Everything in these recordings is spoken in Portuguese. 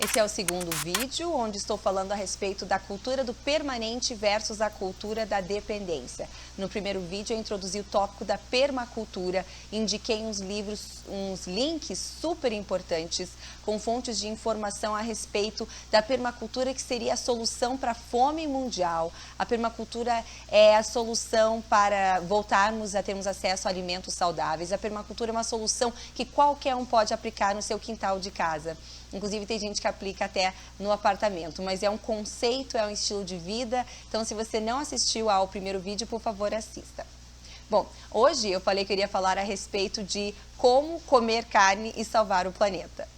Esse é o segundo vídeo, onde estou falando a respeito da cultura do permanente versus a cultura da dependência. No primeiro vídeo, eu introduzi o tópico da permacultura, indiquei uns links super importantes com fontes de informação a respeito da permacultura, que seria a solução para a fome mundial. A permacultura é a solução para voltarmos a termos acesso a alimentos saudáveis. A permacultura é uma solução que qualquer um pode aplicar no seu quintal de casa. Inclusive, tem gente que aplica até no apartamento, mas é um conceito, é um estilo de vida. Então, se você não assistiu ao primeiro vídeo, por favor, assista. Bom, hoje eu falei que eu iria falar a respeito de como comer carne e salvar o planeta.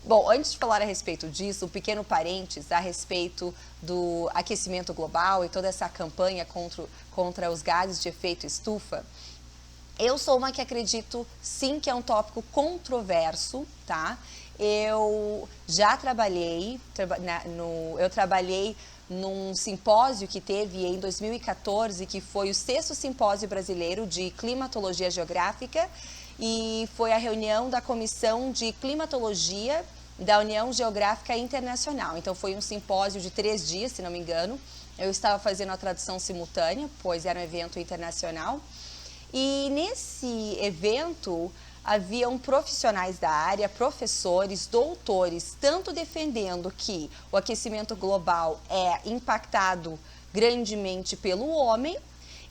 Bom, antes de falar a respeito disso, um pequeno parênteses a respeito do aquecimento global e toda essa campanha contra os gases de efeito estufa. Eu sou uma que acredito, sim, que é um tópico controverso, tá? Eu já trabalhei num simpósio que teve em 2014, que foi o 6º Simpósio Brasileiro de Climatologia Geográfica, e foi a reunião da Comissão de Climatologia da União Geográfica Internacional. Então foi um simpósio de 3 dias, se não me engano. Eu estava fazendo a tradução simultânea, pois era um evento internacional. E nesse evento haviam profissionais da área, professores, doutores, tanto defendendo que o aquecimento global é impactado grandemente pelo homem,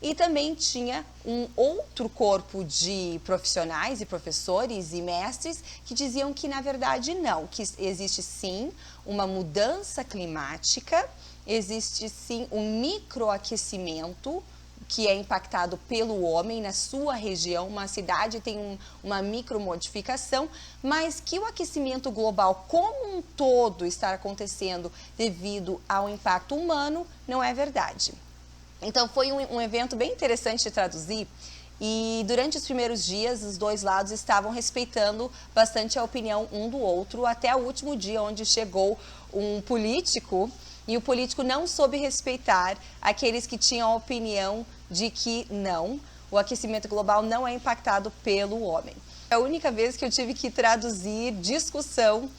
e também tinha um outro corpo de profissionais e professores e mestres que diziam que, na verdade, não, que existe sim uma mudança climática, existe sim um microaquecimento que é impactado pelo homem na sua região, uma cidade tem uma micromodificação, mas que o aquecimento global como um todo está acontecendo devido ao impacto humano, não é verdade. Então foi um evento bem interessante de traduzir, e durante os primeiros dias os dois lados estavam respeitando bastante a opinião um do outro, até o último dia onde chegou um político, e o político não soube respeitar aqueles que tinham a opinião de que não, o aquecimento global não é impactado pelo homem. É a única vez que eu tive que traduzir discussão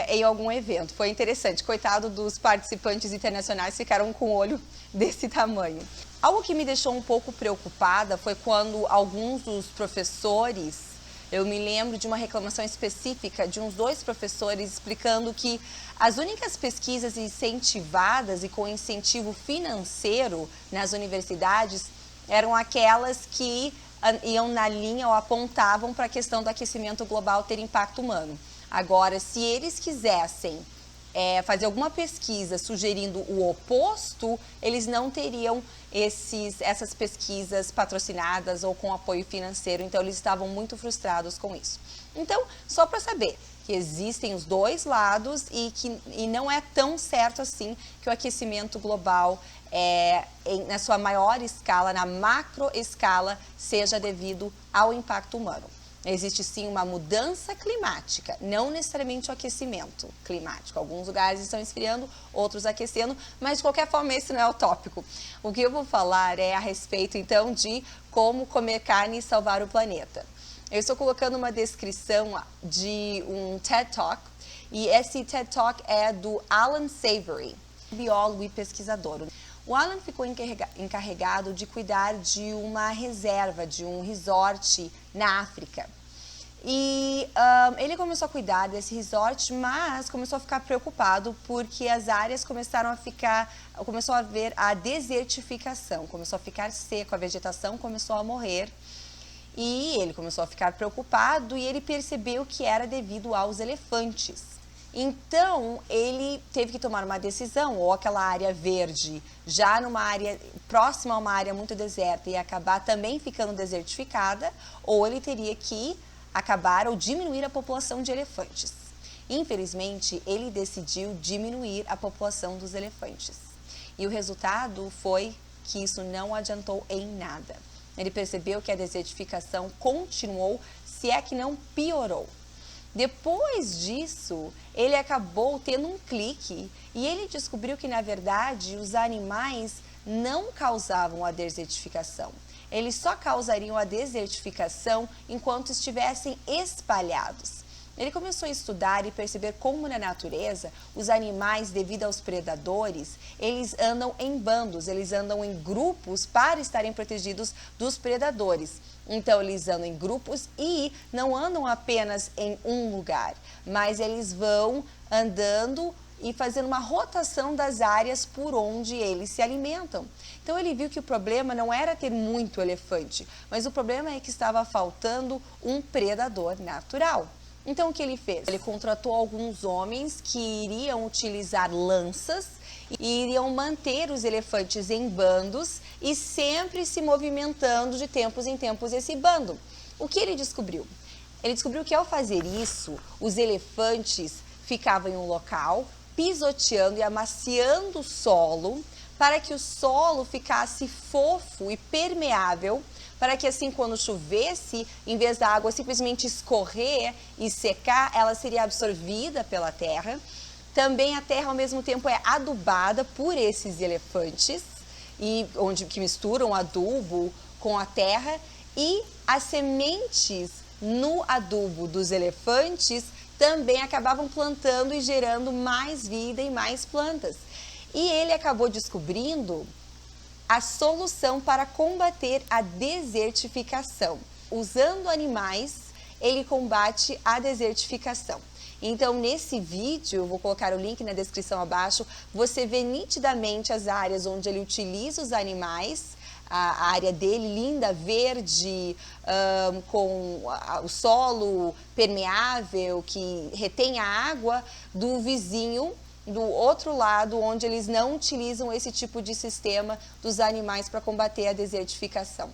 em algum evento. Foi interessante, coitado dos participantes internacionais, ficaram com o olho desse tamanho. Algo que me deixou um pouco preocupada foi quando alguns dos professores, eu me lembro de uma reclamação específica de uns 2 professores explicando que as únicas pesquisas incentivadas e com incentivo financeiro nas universidades eram aquelas que iam na linha ou apontavam para a questão do aquecimento global ter impacto humano. Agora, se eles quisessem fazer alguma pesquisa sugerindo o oposto, eles não teriam essas pesquisas patrocinadas ou com apoio financeiro, então eles estavam muito frustrados com isso. Então, só para saber que existem os dois lados e não é tão certo assim que o aquecimento global na sua maior escala, na macro escala, seja devido ao impacto humano. Existe sim uma mudança climática, não necessariamente o aquecimento climático. Alguns lugares estão esfriando, outros aquecendo, mas de qualquer forma esse não é o tópico. O que eu vou falar é a respeito então de como comer carne e salvar o planeta. Eu estou colocando uma descrição de um TED Talk, e esse TED Talk é do Alan Savory, biólogo e pesquisador. O Alan ficou encarregado de cuidar de uma reserva, de um resort na África. E ele começou a cuidar desse resort, mas começou a ficar preocupado porque as áreas começou a haver a desertificação, começou a ficar seco, a vegetação começou a morrer. E ele começou a ficar preocupado e ele percebeu que era devido aos elefantes. Então, ele teve que tomar uma decisão, ou aquela área verde, já numa área próxima a uma área muito deserta e acabar também ficando desertificada, ou ele teria que acabar ou diminuir a população de elefantes. Infelizmente, ele decidiu diminuir a população dos elefantes. E o resultado foi que isso não adiantou em nada. Ele percebeu que a desertificação continuou, se é que não piorou. Depois disso, ele acabou tendo um clique e ele descobriu que, na verdade, os animais não causavam a desertificação. Eles só causariam a desertificação enquanto estivessem espalhados. Ele começou a estudar e perceber como na natureza os animais, devido aos predadores, eles andam em bandos, eles andam em grupos para estarem protegidos dos predadores. Então eles andam em grupos e não andam apenas em um lugar, mas eles vão andando e fazendo uma rotação das áreas por onde eles se alimentam. Então ele viu que o problema não era ter muito elefante, mas o problema é que estava faltando um predador natural. Então o que ele fez? Ele contratou alguns homens que iriam utilizar lanças e iriam manter os elefantes em bandos e sempre se movimentando de tempos em tempos esse bando. O que ele descobriu? Ele descobriu que ao fazer isso, os elefantes ficavam em um local, pisoteando e amaciando o solo, para que o solo ficasse fofo e permeável, para que assim quando chovesse, em vez da água simplesmente escorrer e secar, ela seria absorvida pela terra. Também a terra ao mesmo tempo é adubada por esses elefantes, que misturam adubo com a terra, e as sementes no adubo dos elefantes também acabavam plantando e gerando mais vida e mais plantas. E ele acabou descobrindo a solução para combater a desertificação. Usando animais, ele combate a desertificação. Então, nesse vídeo, eu vou colocar o link na descrição abaixo, você vê nitidamente as áreas onde ele utiliza os animais, a área dele linda, verde, com o solo permeável, que retém a água, do vizinho, do outro lado, onde eles não utilizam esse tipo de sistema dos animais para combater a desertificação.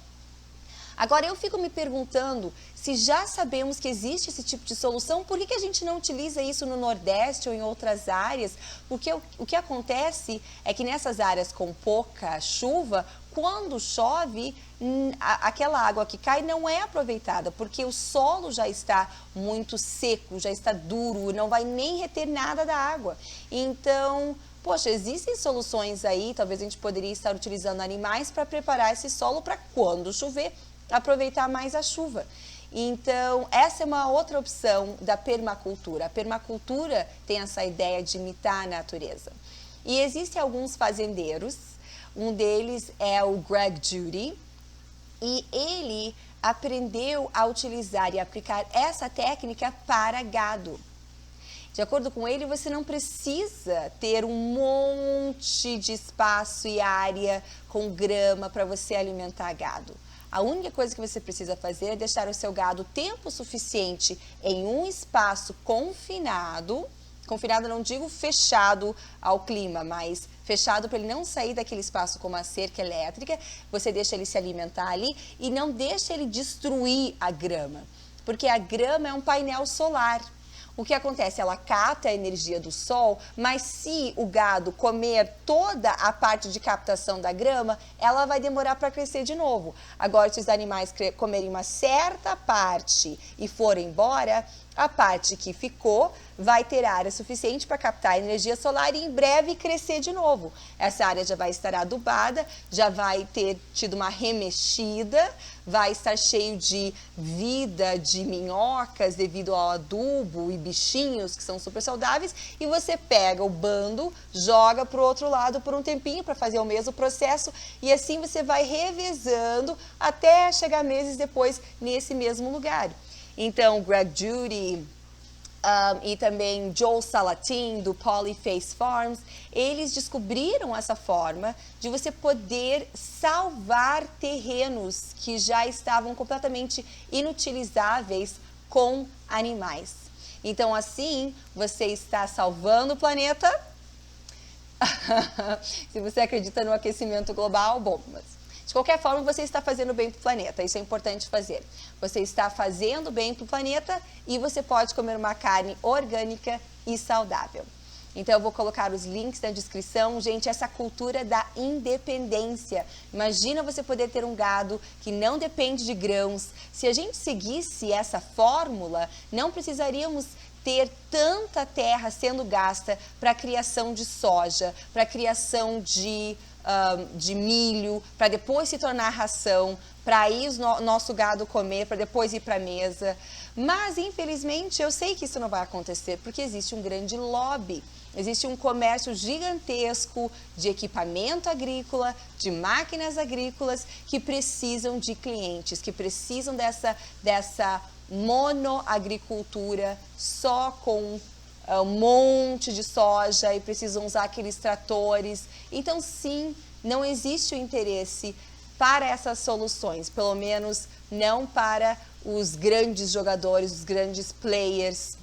Agora, eu fico me perguntando, se já sabemos que existe esse tipo de solução, por que a gente não utiliza isso no Nordeste ou em outras áreas? Porque o que acontece é que nessas áreas com pouca chuva, quando chove, aquela água que cai não é aproveitada, porque o solo já está muito seco, já está duro, não vai nem reter nada da água. Então, poxa, existem soluções aí, talvez a gente poderia estar utilizando animais para preparar esse solo para quando chover, aproveitar mais a chuva. Então, essa é uma outra opção da permacultura. A permacultura tem essa ideia de imitar a natureza. E existem alguns fazendeiros, um deles é o Greg Judy, e ele aprendeu a utilizar e aplicar essa técnica para gado. De acordo com ele, você não precisa ter um monte de espaço e área com grama para você alimentar gado. A única coisa que você precisa fazer é deixar o seu gado tempo suficiente em um espaço confinado. Confinado não digo fechado ao clima, mas fechado para ele não sair daquele espaço com uma cerca elétrica. Você deixa ele se alimentar ali e não deixa ele destruir a grama, porque a grama é um painel solar. O que acontece? Ela capta a energia do sol, mas se o gado comer toda a parte de captação da grama, ela vai demorar para crescer de novo. Agora, se os animais comerem uma certa parte e forem embora, a parte que ficou vai ter área suficiente para captar a energia solar e em breve crescer de novo. Essa área já vai estar adubada, já vai ter tido uma remexida, vai estar cheio de vida, de minhocas devido ao adubo e bichinhos que são super saudáveis, e você pega o bando, joga para o outro lado por um tempinho para fazer o mesmo processo, e assim você vai revezando até chegar meses depois nesse mesmo lugar. Então, Greg Judy e também Joel Salatin, do Polyface Farms, eles descobriram essa forma de você poder salvar terrenos que já estavam completamente inutilizáveis com animais. Então, assim, você está salvando o planeta. Se você acredita no aquecimento global, bom, mas de qualquer forma, você está fazendo bem para o planeta, isso é importante fazer. Você está fazendo bem para o planeta e você pode comer uma carne orgânica e saudável. Então, eu vou colocar os links na descrição. Gente, essa cultura da independência. Imagina você poder ter um gado que não depende de grãos. Se a gente seguisse essa fórmula, não precisaríamos ter tanta terra sendo gasta para a criação de soja, para a criação de de milho, para depois se tornar ração, para ir o nosso gado comer, para depois ir para a mesa. Mas, infelizmente, eu sei que isso não vai acontecer, porque existe um grande lobby. Existe um comércio gigantesco de equipamento agrícola, de máquinas agrícolas, que precisam de clientes, que precisam dessa monoagricultura só com um monte de soja e precisam usar aqueles tratores. Então, sim, não existe o interesse para essas soluções, pelo menos não para os grandes jogadores, os grandes players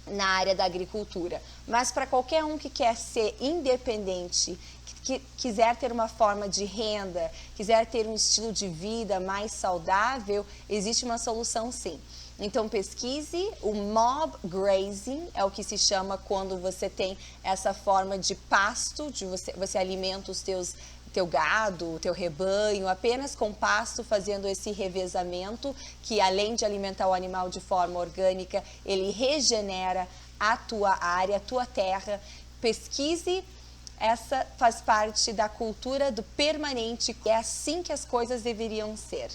na área da agricultura. Mas para qualquer um que quer ser independente, que quiser ter uma forma de renda, quiser ter um estilo de vida mais saudável, existe uma solução sim. Então pesquise, o mob grazing é o que se chama quando você tem essa forma de pasto, de você alimenta teu gado, teu rebanho, apenas com pasto, fazendo esse revezamento, que além de alimentar o animal de forma orgânica, ele regenera a tua área, a tua terra. Pesquise, essa faz parte da cultura do permanente, é assim que as coisas deveriam ser.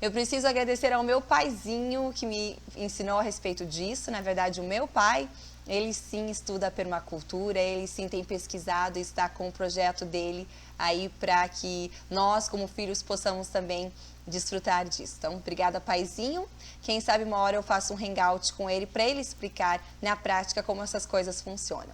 Eu preciso agradecer ao meu paizinho que me ensinou a respeito disso. Na verdade, o meu pai, ele sim estuda permacultura, ele sim tem pesquisado e está com o projeto dele aí para que nós, como filhos, possamos também desfrutar disso. Então, obrigada, paizinho. Quem sabe uma hora eu faço um hangout com ele para ele explicar na prática como essas coisas funcionam.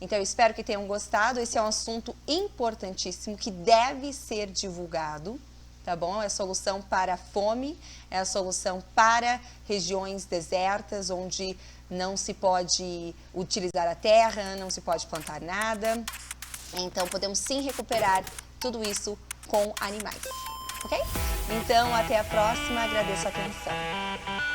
Então, eu espero que tenham gostado. Esse é um assunto importantíssimo que deve ser divulgado. Tá bom? É a solução para a fome, é a solução para regiões desertas, onde não se pode utilizar a terra, não se pode plantar nada. Então, podemos sim recuperar tudo isso com animais, ok? Então, até a próxima, agradeço a atenção.